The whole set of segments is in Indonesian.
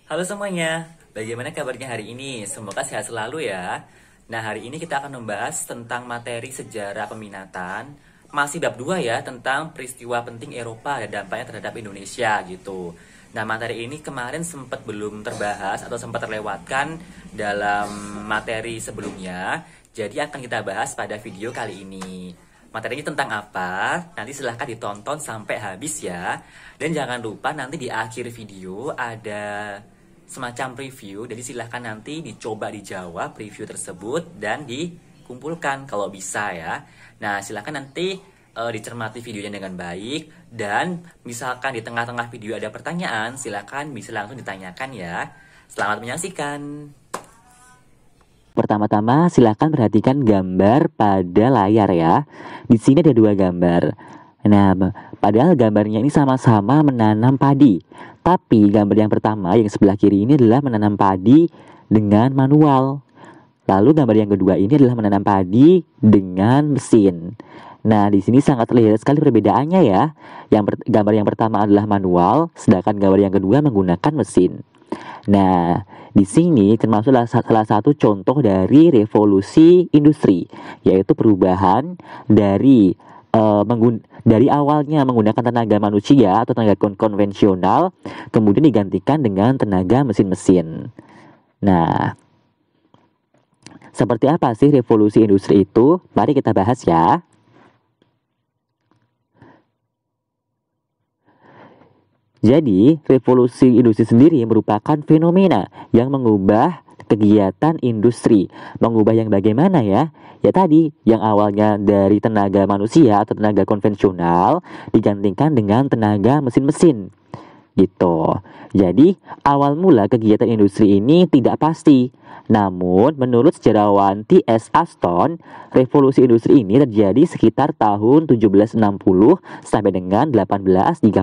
Halo semuanya, bagaimana kabarnya hari ini? Semoga sehat selalu ya. Nah, hari ini kita akan membahas tentang materi sejarah peminatan. Masih bab 2 ya, tentang peristiwa penting Eropa dan dampaknya terhadap Indonesia gitu. Nah, materi ini kemarin sempat belum terbahas atau sempat terlewatkan dalam materi sebelumnya. Jadi akan kita bahas pada video kali ini. Materinya tentang apa? Nanti silahkan ditonton sampai habis ya. Dan jangan lupa nanti di akhir video ada semacam preview. Jadi silahkan nanti dicoba dijawab preview tersebut dan dikumpulkan kalau bisa ya. Nah silahkan nanti dicermati videonya dengan baik. Dan misalkan di tengah-tengah video ada pertanyaan, silahkan bisa langsung ditanyakan ya. Selamat menyaksikan. Pertama-tama silakan perhatikan gambar pada layar ya. Di sini ada dua gambar. Nah, padahal gambarnya ini sama-sama menanam padi. Tapi gambar yang pertama yang sebelah kiri ini adalah menanam padi dengan manual. Lalu gambar yang kedua ini adalah menanam padi dengan mesin. Nah, di sini sangat terlihat sekali perbedaannya ya. Gambar yang pertama adalah manual, sedangkan gambar yang kedua menggunakan mesin. Nah, di sini termasuk salah satu contoh dari revolusi industri, yaitu perubahan dari awalnya menggunakan tenaga manusia atau tenaga konvensional, kemudian digantikan dengan tenaga mesin-mesin. Nah, seperti apa sih revolusi industri itu? Mari kita bahas ya. Jadi, revolusi industri sendiri merupakan fenomena yang mengubah kegiatan industri. Mengubah yang bagaimana ya? Ya tadi, yang awalnya dari tenaga manusia atau tenaga konvensional digantikan dengan tenaga mesin-mesin. Gitu. Jadi, awal mula kegiatan industri ini tidak pasti. Namun, menurut sejarawan T.S. Aston, revolusi industri ini terjadi sekitar tahun 1760 sampai dengan 1830.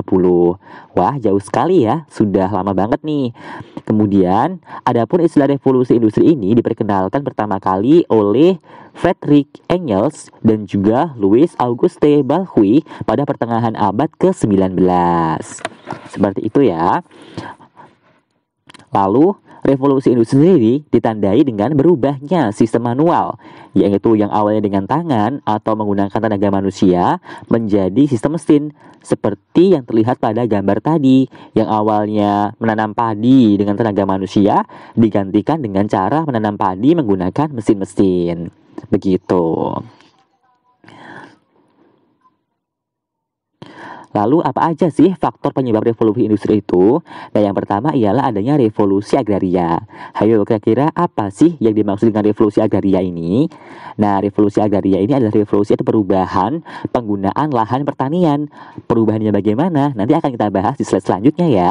Wah, jauh sekali ya, sudah lama banget nih. Kemudian, adapun istilah revolusi industri ini diperkenalkan pertama kali oleh Friedrich Engels dan juga Louis Auguste Baldwin pada pertengahan abad ke-19. Seperti itu ya. Lalu, revolusi industri sendiri ditandai dengan berubahnya sistem manual, yaitu yang awalnya dengan tangan atau menggunakan tenaga manusia menjadi sistem mesin, seperti yang terlihat pada gambar tadi, yang awalnya menanam padi dengan tenaga manusia digantikan dengan cara menanam padi menggunakan mesin-mesin. Begitu. Lalu apa aja sih faktor penyebab revolusi industri itu? Nah, yang pertama ialah adanya revolusi agraria. Hayo, kira-kira apa sih yang dimaksud dengan revolusi agraria ini? Nah, revolusi agraria ini adalah revolusi atau perubahan penggunaan lahan pertanian. Perubahannya bagaimana? Nanti akan kita bahas di slide selanjutnya ya.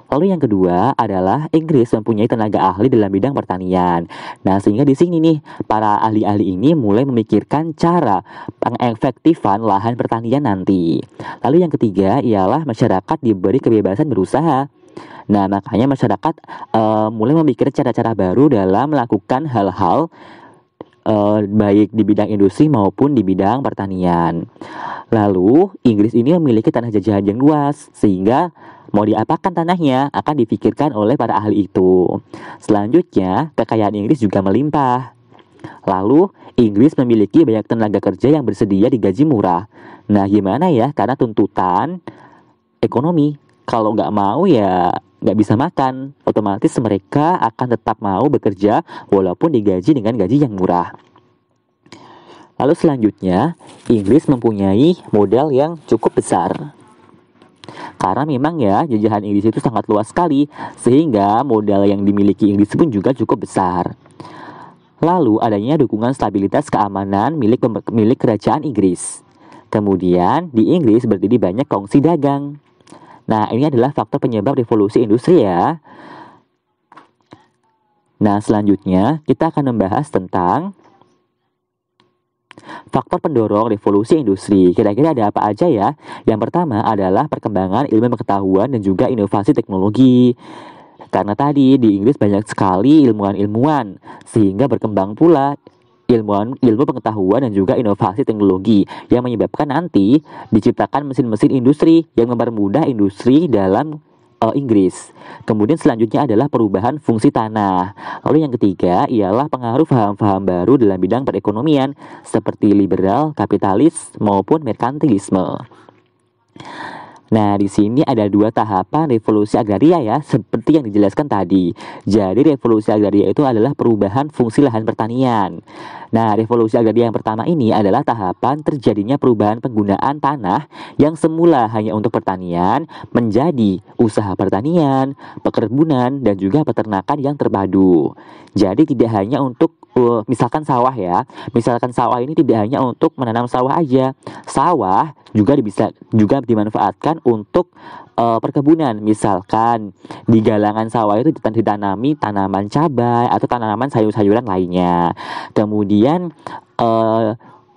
Lalu yang kedua adalah Inggris mempunyai tenaga ahli dalam bidang pertanian. Nah, sehingga di sini nih, para ahli-ahli ini mulai memikirkan cara pengefektifan lahan pertanian nanti. Lalu yang ketiga ialah masyarakat diberi kebebasan berusaha. Nah, makanya masyarakat mulai memikirkan cara-cara baru dalam melakukan hal-hal baik di bidang industri maupun di bidang pertanian. Lalu, Inggris ini memiliki tanah jajahan yang luas, sehingga mau diapakan tanahnya akan dipikirkan oleh para ahli itu. Selanjutnya, kekayaan Inggris juga melimpah. Lalu, Inggris memiliki banyak tenaga kerja yang bersedia digaji murah. Nah, gimana ya? Karena tuntutan ekonomi. Kalau nggak mau ya nggak bisa makan. Otomatis mereka akan tetap mau bekerja walaupun digaji dengan gaji yang murah. Lalu selanjutnya, Inggris mempunyai modal yang cukup besar. Karena memang ya, jajahan Inggris itu sangat luas sekali, sehingga modal yang dimiliki Inggris pun juga cukup besar. Lalu adanya dukungan stabilitas keamanan milik kerajaan Inggris. Kemudian di Inggris berdiri banyak kongsi dagang. Nah, ini adalah faktor penyebab revolusi industri ya. Nah, selanjutnya kita akan membahas tentang faktor pendorong revolusi industri. Kira-kira ada apa aja ya? Yang pertama adalah perkembangan ilmu pengetahuan dan juga inovasi teknologi. Karena tadi di Inggris banyak sekali ilmuwan-ilmuwan, sehingga berkembang pula ilmu pengetahuan dan juga inovasi teknologi yang menyebabkan nanti diciptakan mesin-mesin industri yang mempermudah industri dalam Inggris. Kemudian selanjutnya adalah perubahan fungsi tanah. Lalu yang ketiga ialah pengaruh paham-paham baru dalam bidang perekonomian seperti liberal, kapitalis maupun merkantilisme. Nah, di sini ada 2 tahapan revolusi agraria ya, seperti yang dijelaskan tadi. Jadi, revolusi agraria itu adalah perubahan fungsi lahan pertanian. Nah, revolusi agraria yang pertama ini adalah tahapan terjadinya perubahan penggunaan tanah yang semula hanya untuk pertanian menjadi usaha pertanian, pekebunan, dan juga peternakan yang terpadu. Jadi, tidak hanya untuk misalkan sawah ya. Misalkan sawah ini tidak hanya untuk menanam sawah aja. Sawah juga dimanfaatkan untuk perkebunan. Misalkan di galangan sawah itu ditanami tanaman cabai atau tanaman sayur-sayuran lainnya. Kemudian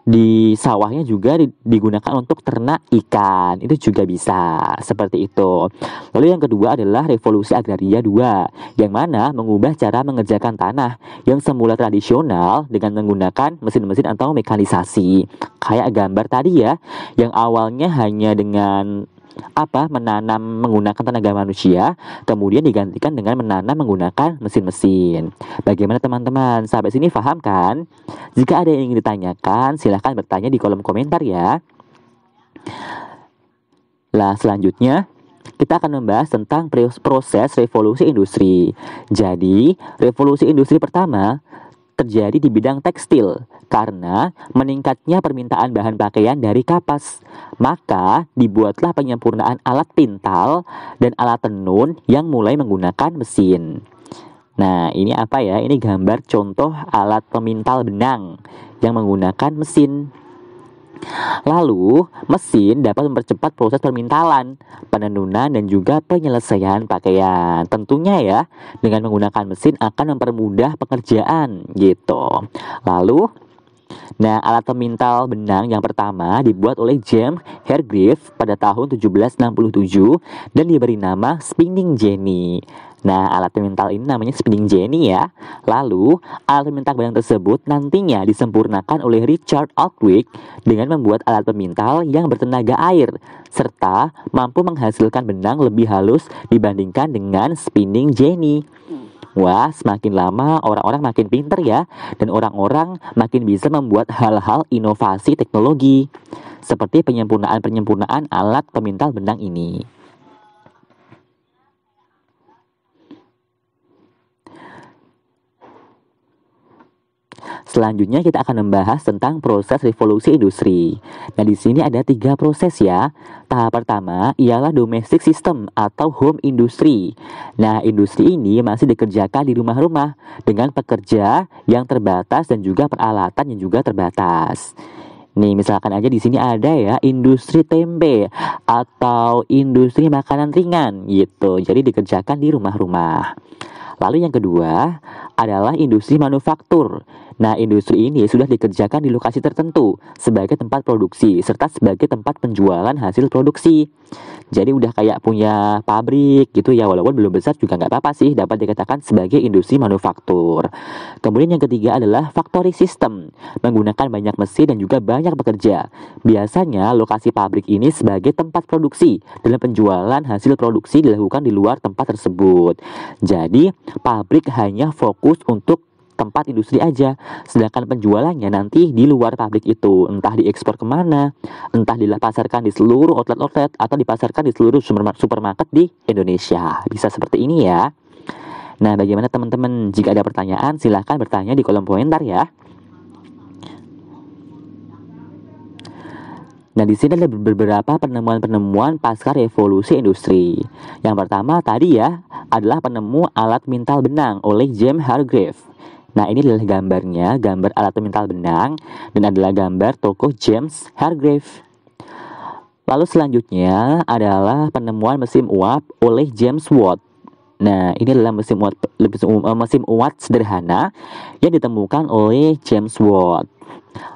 di sawahnya juga digunakan untuk ternak ikan. Itu juga bisa seperti itu. Lalu yang kedua adalah revolusi agraria 2, yang mana mengubah cara mengerjakan tanah yang semula tradisional dengan menggunakan mesin-mesin atau mekanisasi. Kayak gambar tadi ya, yang awalnya hanya dengan menanam menggunakan tenaga manusia, kemudian digantikan dengan menanam menggunakan mesin-mesin. Bagaimana teman-teman? Sampai sini paham kan? Jika ada yang ingin ditanyakan, silahkan bertanya di kolom komentar ya. Nah, selanjutnya kita akan membahas tentang proses revolusi industri. Jadi, revolusi industri pertama terjadi di bidang tekstil karena meningkatnya permintaan bahan pakaian dari kapas. Maka dibuatlah penyempurnaan alat pintal dan alat tenun yang mulai menggunakan mesin. Nah, ini apa ya? Ini gambar contoh alat pemintal benang yang menggunakan mesin. Lalu, mesin dapat mempercepat proses permintalan, penenunan, dan juga penyelesaian pakaian. Tentunya ya, dengan menggunakan mesin akan mempermudah pekerjaan gitu. Lalu, alat pemintal benang yang pertama dibuat oleh James Hargreaves pada tahun 1767 dan diberi nama spinning jenny. Nah, alat pemintal ini namanya spinning jenny ya. Lalu, alat pemintal benang tersebut nantinya disempurnakan oleh Richard Arkwright dengan membuat alat pemintal yang bertenaga air serta mampu menghasilkan benang lebih halus dibandingkan dengan spinning jenny. Wah, semakin lama orang-orang makin pinter ya, dan orang-orang makin bisa membuat hal-hal inovasi teknologi seperti penyempurnaan alat pemintal benang ini. Selanjutnya kita akan membahas tentang proses revolusi industri. Nah, di sini ada 3 proses ya. Tahap pertama ialah domestic system atau home industry. Nah, industri ini masih dikerjakan di rumah-rumah dengan pekerja yang terbatas dan juga peralatan yang juga terbatas. Nih, misalkan aja di sini ada ya industri tempe atau industri makanan ringan gitu. Jadi dikerjakan di rumah-rumah. Lalu yang kedua adalah industri manufaktur. Nah, industri ini sudah dikerjakan di lokasi tertentu sebagai tempat produksi serta sebagai tempat penjualan hasil produksi. Jadi udah kayak punya pabrik gitu ya, walaupun belum besar juga nggak apa-apa sih, dapat dikatakan sebagai industri manufaktur. Kemudian yang ketiga adalah factory system, menggunakan banyak mesin dan juga banyak pekerja. Biasanya lokasi pabrik ini sebagai tempat produksi dan penjualan hasil produksi dilakukan di luar tempat tersebut. Jadi pabrik hanya fokus untuk tempat industri aja, sedangkan penjualannya nanti di luar pabrik itu, entah diekspor kemana, entah dipasarkan di seluruh outlet atau dipasarkan di seluruh supermarket di Indonesia. Bisa seperti ini ya. Nah, bagaimana teman-teman? Jika ada pertanyaan, silahkan bertanya di kolom komentar ya. Nah, di sini ada beberapa penemuan-penemuan pasca revolusi industri. Yang pertama tadi ya adalah penemu alat pemintal benang oleh James Hargreaves. Nah, ini adalah gambarnya, gambar alat pemintal benang, dan adalah gambar tokoh James Hargreaves. Lalu selanjutnya adalah penemuan mesin uap oleh James Watt. Nah, ini adalah mesin uap sederhana yang ditemukan oleh James Watt.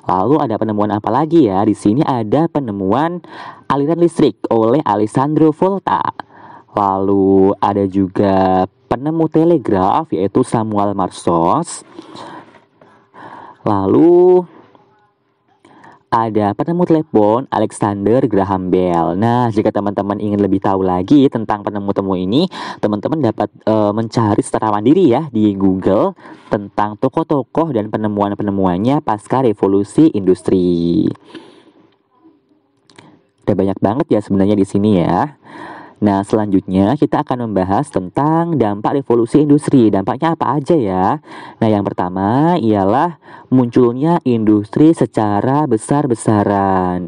Lalu ada penemuan apa lagi ya? Di sini ada penemuan aliran listrik oleh Alessandro Volta. Lalu ada juga penemu telegraf yaitu Samuel Marsos. Lalu ada penemu telepon Alexander Graham Bell. Nah, jika teman-teman ingin lebih tahu lagi tentang penemu-temu ini, teman-teman dapat mencari secara mandiri ya di Google tentang tokoh-tokoh dan penemuan-penemuannya pasca revolusi industri. Ada banyak banget ya sebenarnya di sini ya. Nah, selanjutnya kita akan membahas tentang dampak revolusi industri. Dampaknya apa aja ya? Nah, yang pertama ialah munculnya industri secara besar-besaran.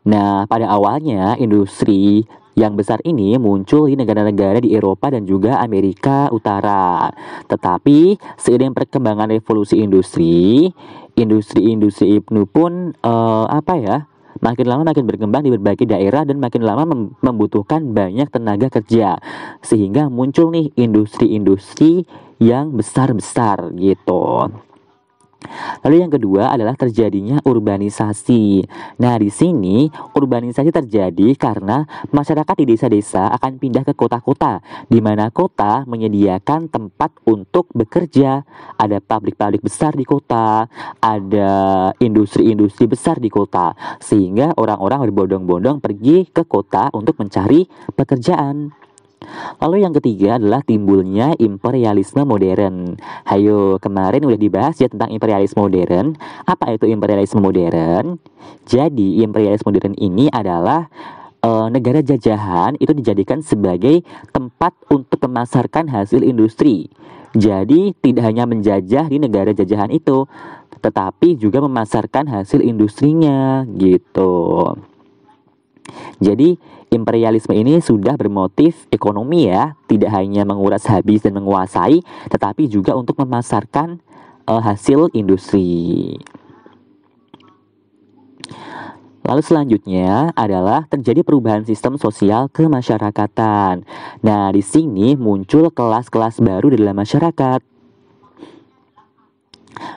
Nah, pada awalnya industri yang besar ini muncul di negara-negara di Eropa dan juga Amerika Utara. Tetapi seiring perkembangan revolusi industri itu pun makin lama makin berkembang di berbagai daerah dan makin lama membutuhkan banyak tenaga kerja. Sehingga muncul nih industri-industri yang besar-besar gitu. Lalu yang kedua adalah terjadinya urbanisasi. Nah, di sini urbanisasi terjadi karena masyarakat di desa-desa akan pindah ke kota-kota, di mana kota menyediakan tempat untuk bekerja. Ada pabrik-pabrik besar di kota, ada industri-industri besar di kota, sehingga orang-orang berbondong-bondong pergi ke kota untuk mencari pekerjaan. Lalu yang ketiga adalah timbulnya imperialisme modern. Hayo, kemarin udah dibahas ya tentang imperialisme modern. Apa itu imperialisme modern? Jadi imperialisme modern ini adalah negara jajahan itu dijadikan sebagai tempat untuk memasarkan hasil industri. Jadi tidak hanya menjajah di negara jajahan itu, tetapi juga memasarkan hasil industrinya gitu. Jadi imperialisme ini sudah bermotif ekonomi ya, tidak hanya menguras habis dan menguasai, tetapi juga untuk memasarkan hasil industri. Lalu selanjutnya adalah terjadi perubahan sistem sosial kemasyarakatan. Nah, di sini muncul kelas-kelas baru di dalam masyarakat.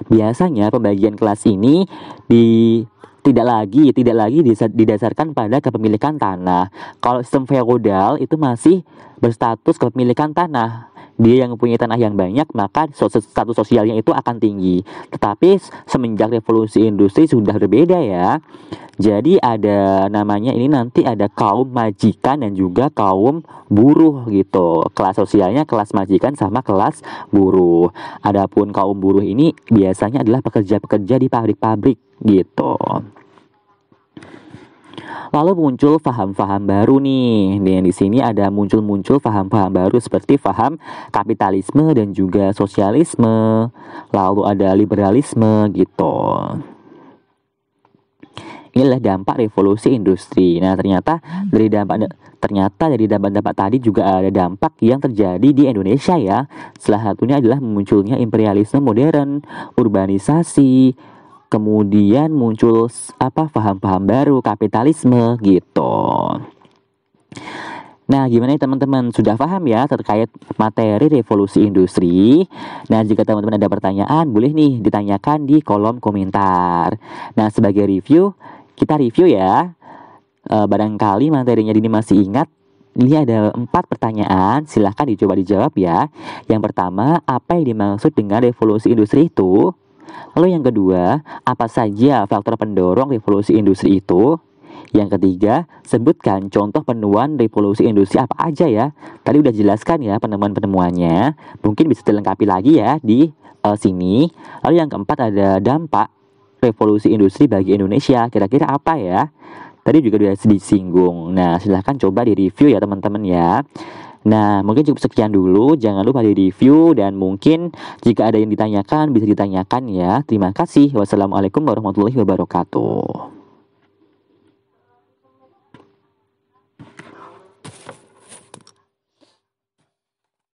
Biasanya pembagian kelas ini tidak lagi didasarkan pada kepemilikan tanah. Kalau sistem feodal itu masih berstatus kepemilikan tanah. Dia yang mempunyai tanah yang banyak, maka status sosialnya itu akan tinggi. Tetapi semenjak revolusi industri sudah berbeda ya. Jadi ada namanya ini nanti ada kaum majikan dan juga kaum buruh gitu. Kelas sosialnya kelas majikan sama kelas buruh. Adapun kaum buruh ini biasanya adalah pekerja-pekerja di pabrik-pabrik gitu. Lalu muncul paham-paham baru nih. Di sini ada muncul paham-paham baru seperti paham kapitalisme dan juga sosialisme. Lalu ada liberalisme gitu. Inilah dampak revolusi industri. Nah, ternyata dari dampak tadi juga ada dampak yang terjadi di Indonesia ya. Salah satunya adalah munculnya imperialisme modern, urbanisasi, kemudian muncul paham-paham baru, kapitalisme gitu. Nah, gimana nih teman-teman? Sudah paham ya terkait materi revolusi industri? Nah, jika teman-teman ada pertanyaan, boleh nih ditanyakan di kolom komentar. Nah, sebagai review, kita review ya. Barangkali materinya ini masih ingat. Ini ada 4 pertanyaan, silahkan dicoba dijawab ya. Yang pertama, apa yang dimaksud dengan revolusi industri itu? Lalu yang kedua, apa saja faktor pendorong revolusi industri itu? Yang ketiga, sebutkan contoh penemuan revolusi industri apa aja ya. Tadi udah jelaskan ya penemuan-penemuannya. Mungkin bisa dilengkapi lagi ya di sini. Lalu yang keempat ada dampak revolusi industri bagi Indonesia. Kira-kira apa ya? Tadi juga udah disinggung. Nah, silahkan coba di-review ya teman-teman ya. Nah, mungkin cukup sekian dulu. Jangan lupa di-review dan mungkin jika ada yang ditanyakan bisa ditanyakan ya. Terima kasih. Wassalamualaikum warahmatullahi wabarakatuh.